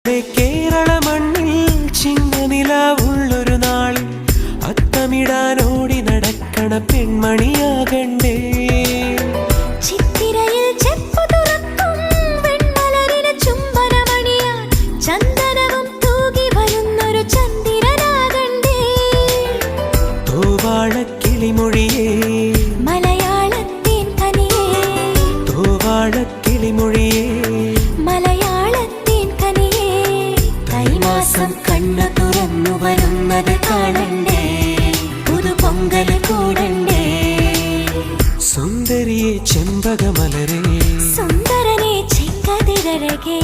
കേരള മണ്ണിൽ ചിങ്ങനിലാവുള്ളൊരു നാളിൽ അത്തമിടാനോടി നടക്കണ പെൺമണിയാകണ്ടേ. ചിത്തിരയിൽ ചെപ്പു തുറക്കും വെൺമലരിന് ചുംബനമണിയാൻ ചന്ദനവും തൂകി വരുന്നൊരു ചന്ദ്രനാകണ്ടേ. തോവാളക്കിളിമൊഴിയേ മലയാളത്തിൻ കനിയേ, തോവാളക്കിളിമൊഴിയേ മലയാളത്തിൻ കനിയേ. കൈമാസം കണ്ണു തുറന്നു വരുന്നത് കാണണ്ടേ, പുതുപൊങ്കൽ കൂടണ്ടേ. സുന്ദരിയെ ചെമ്പകമലരേ, സുന്ദരനെ ചെങ്കതിരഴകേ.